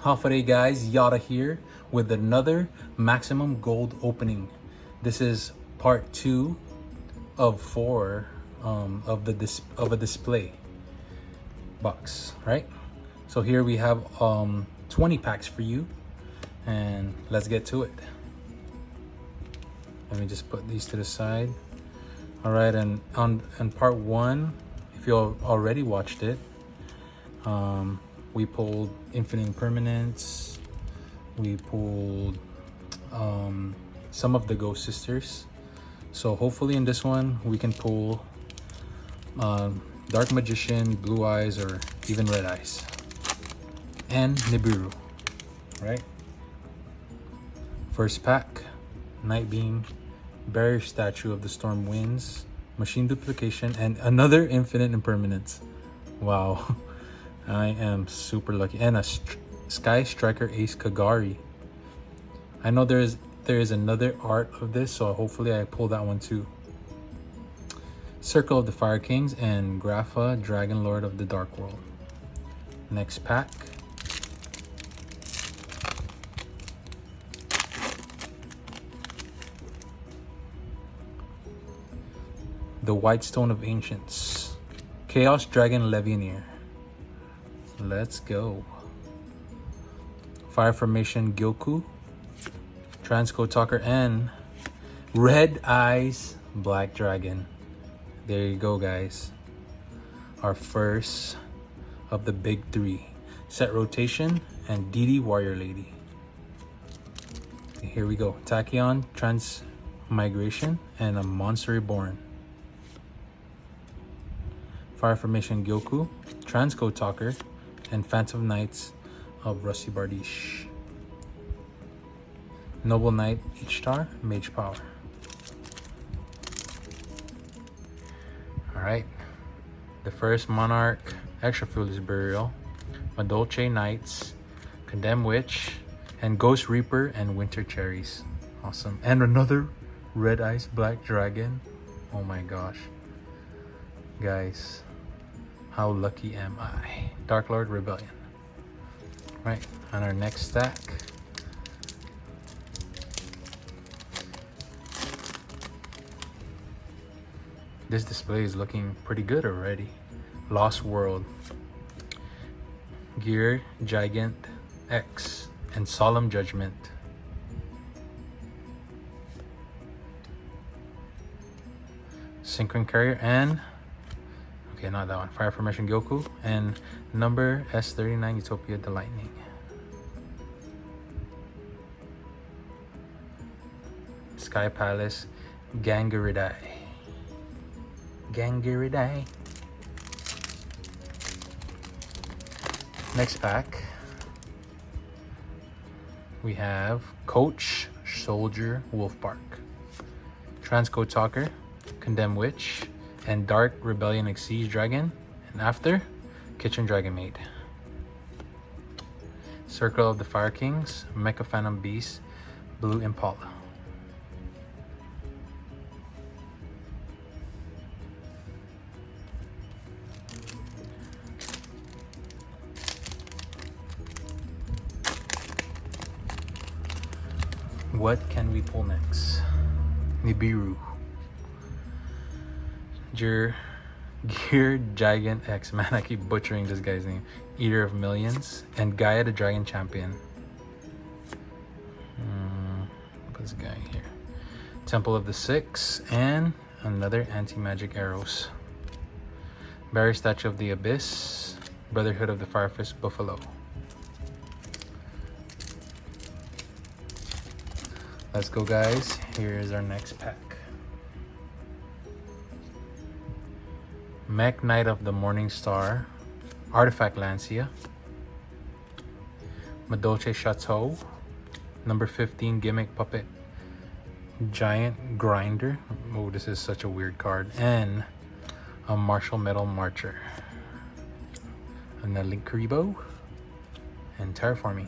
Hafa guys, Yata here with another maximum gold opening. This is part 2 of 4 of a display box, right? So here we have 20 packs for you, and let's get to it. Let me just put these to the side. All right, and on part 1, if you already watched it, we pulled Infinite Impermanence. We pulled some of the Ghost Sisters. So hopefully in this one we can pull Dark Magician, Blue Eyes, or even Red Eyes, and Nibiru, right? First pack, Night Beam, Barrier Statue of the Storm Winds, Machine Duplication, and another Infinite Impermanence. Wow. I am super lucky. And a Sky Striker Ace Kagari. I know there is another art of this, so hopefully I pull that one too. Circle of the Fire Kings and Grapha, Dragon Lord of the Dark World. Next pack. The White Stone of Ancients. Chaos Dragon Levianeer. Let's go. Fire Formation Gyoku, Transcode Talker, and Red Eyes Black Dragon. There you go, guys. Our first of the big 3. Set Rotation and DD Warrior Lady. Here we go. Tachyon Transmigration and a Monster Reborn. Fire Formation Gyoku, Transcode Talker, and Phantom Knights of Rusty Bardiche. Noble Knight H-Star, Mage Power. Alright, the first Monarch, Extra Foolish Burial, Madolche Knights, Condemned Witch, and Ghost Reaper and Winter Cherries. Awesome. And another Red Eyes Black Dragon. Oh my gosh. Guys, how lucky am I? Dark Lord Rebellion. Right, on our next stack. This display is looking pretty good already. Lost World, Gear Gigant X, and Solemn Judgment. Synchron Carrier and okay, not that one. Fire Formation Gyoku and number S39 Utopia the Lightning. Sky Palace Gangaridai. Gangaridai. Next pack, we have Coach Soldier Wolfbark, Transcode Talker, Condemned Witch, and Dark Rebellion Exceed Dragon, and after, Kitchen Dragon Maid. Circle of the Fire Kings, Mecha Phantom Beast, Blue Impala. What can we pull next? Nibiru. Gear Gigant X. Man, I keep butchering this guy's name. Eater of Millions. And Gaia the Dragon Champion. What's this guy here? Temple of the Six. And another Anti-Magic Arrows. Barrier Statue of the Abyss. Brotherhood of the Firefist Buffalo. Let's go, guys. Here is our next pack. Mech Knight of the Morning Star, Artifact Lancia, Madolche Chateau, number 15 Gimmick Puppet, Giant Grinder. Oh, this is such a weird card. And a Martial Metal Marcher. And a Linkuribo. And Terraforming.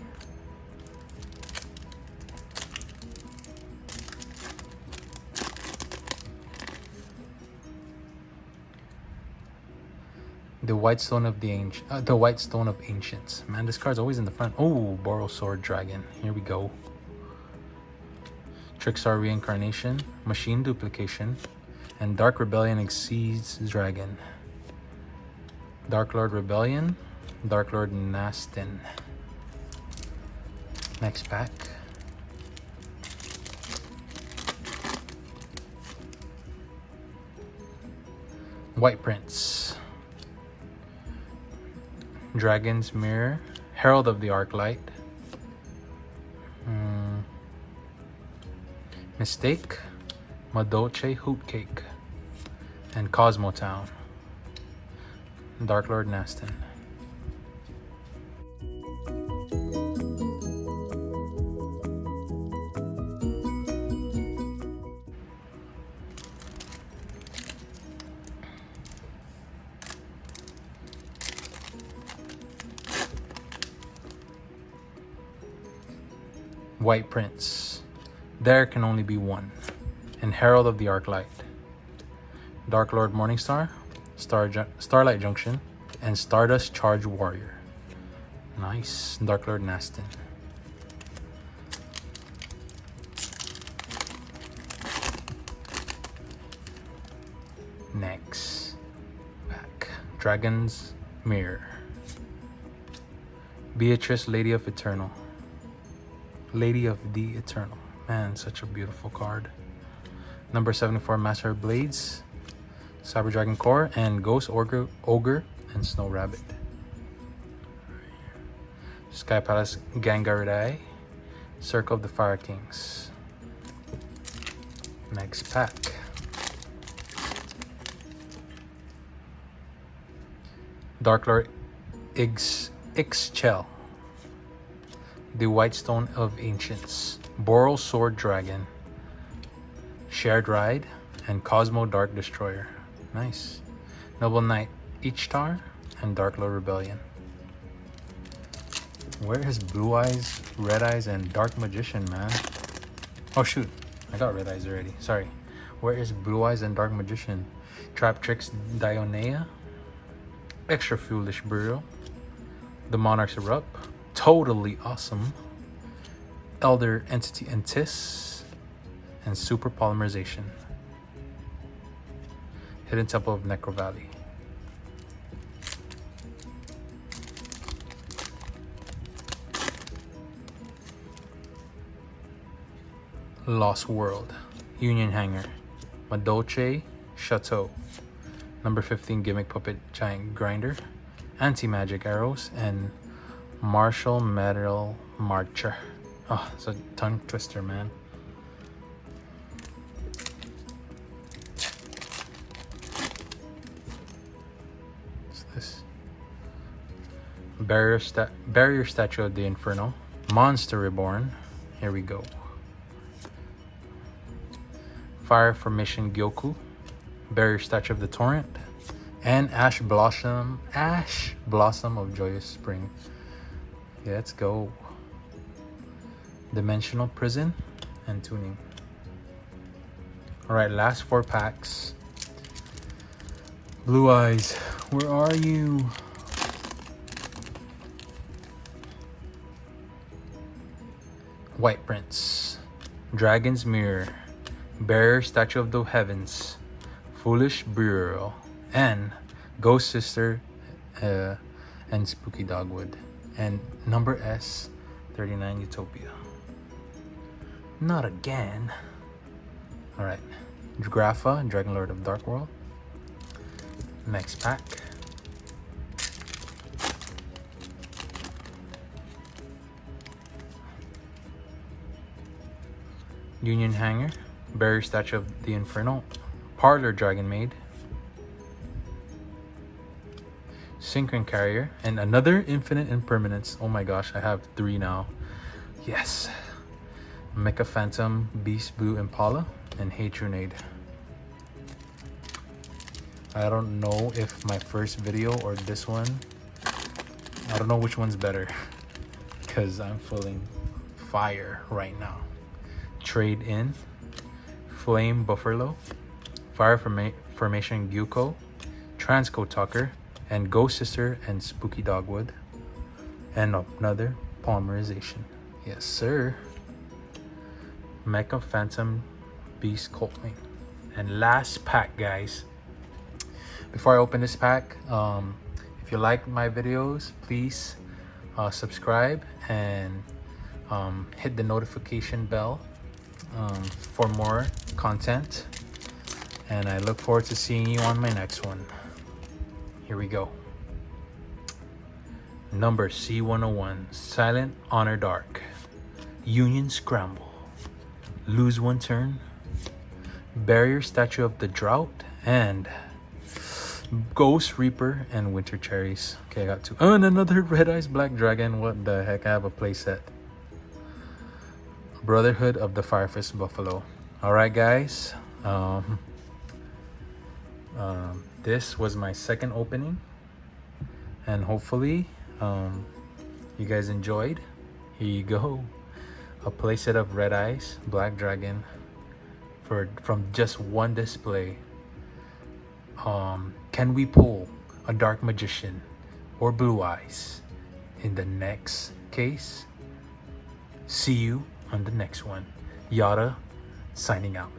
The White Stone of the White Stone of Ancients. Man, this card's always in the front. Oh, Boral Sword Dragon. Here we go. Trickstar Reincarnation, Machine Duplication, and Dark Rebellion Exceeds Dragon. Dark Lord Rebellion, Dark Lord Nastin. Next pack. White Prince. Dragon's Mirror, Herald of the Arclight, Mistake, Madolche Hootcake, and Cosmo Town. Dark Lord Nastin. White Prince. There can only be one. And Herald of the Arclight. Dark Lord Morningstar, Starlight Junction, and Stardust Charge Warrior. Nice. Dark Lord Nastin. Next pack. Dragon's Mirror. Beatrice, Lady of Eternal. Lady of the Eternal. Man, such a beautiful card. Number 74, Master of Blades, Cyber Dragon Core, and Ghost Ogre, and Snow Rabbit. Sky Palace Gengar Adai, Circle of the Fire Kings. Next pack. Dark Lord Ixchel, the White Stone of Ancients, Boral Sword Dragon, Shared Ride, and Cosmo Dark Destroyer. Nice. Noble Knight Ichtar, and Dark Lord Rebellion. Where is Blue Eyes, Red Eyes, and Dark Magician, man? Oh shoot, I got Red Eyes already. Sorry. Where is Blue Eyes and Dark Magician? Trap Tricks Dionea, Extra Foolish Burial, The Monarchs Erupt, Totally Awesome, Elder Entity Entis, and Super Polymerization. Hidden Temple of Necro Valley. Lost World, Union Hanger, Madolche Chateau, number 15 Gimmick Puppet Giant Grinder, Anti-Magic Arrows, and Martial Metal Marcher. Oh, it's a tongue twister, man. What's this? Barrier Statue of the Inferno, Monster Reborn. Here we go. Fire Formation Gyoku, Barrier Statue of the Torrent, and Ash Blossom of Joyous Spring. Yeah, let's go. Dimensional Prison and Tuning. Alright, last 4 packs. Blue Eyes, where are you? White Prince, Dragon's Mirror, Bearer Statue of the Heavens, Foolish Burial, and Ghost Sister and Spooky Dogwood, and number S39 Utopia. Not again. Alright, Grapha, Dragon Lord of Dark World. Next pack. Union Hanger, Barrier Statue of the Inferno, Parlor Dragon Maid, Synchron Carrier, and another Infinite Impermanence. Oh my gosh, I have 3 now. Yes. Mecha Phantom, Beast Blue Impala, and Hatrunade. I don't know if my first video or this one, I don't know which one's better, because I'm feeling fire right now. Trade In, Flame Buffalo, Fire Formation Gyuko, Transco Tucker, and Ghost Sister and Spooky Dogwood, and another polymerization. Yes, sir. Mecha Phantom Beast Coltwing. And last pack, guys. Before I open this pack, if you like my videos, please subscribe and hit the notification bell for more content. And I look forward to seeing you on my next one. Here we go. Number C101, Silent Honor Dark, Union Scramble, Lose One Turn, Barrier Statue of the Drought, and Ghost Reaper and Winter Cherries. Okay, I got two. Oh, and another Red Eyes Black Dragon. What the heck? I have a playset. Brotherhood of the Firefist Buffalo. Alright, guys. This was my second opening, and hopefully you guys enjoyed. Here you go, a playset of Red Eyes Black Dragon from just one display. Can we pull a Dark Magician or Blue Eyes in the next case? See you on the next one. Yata signing out.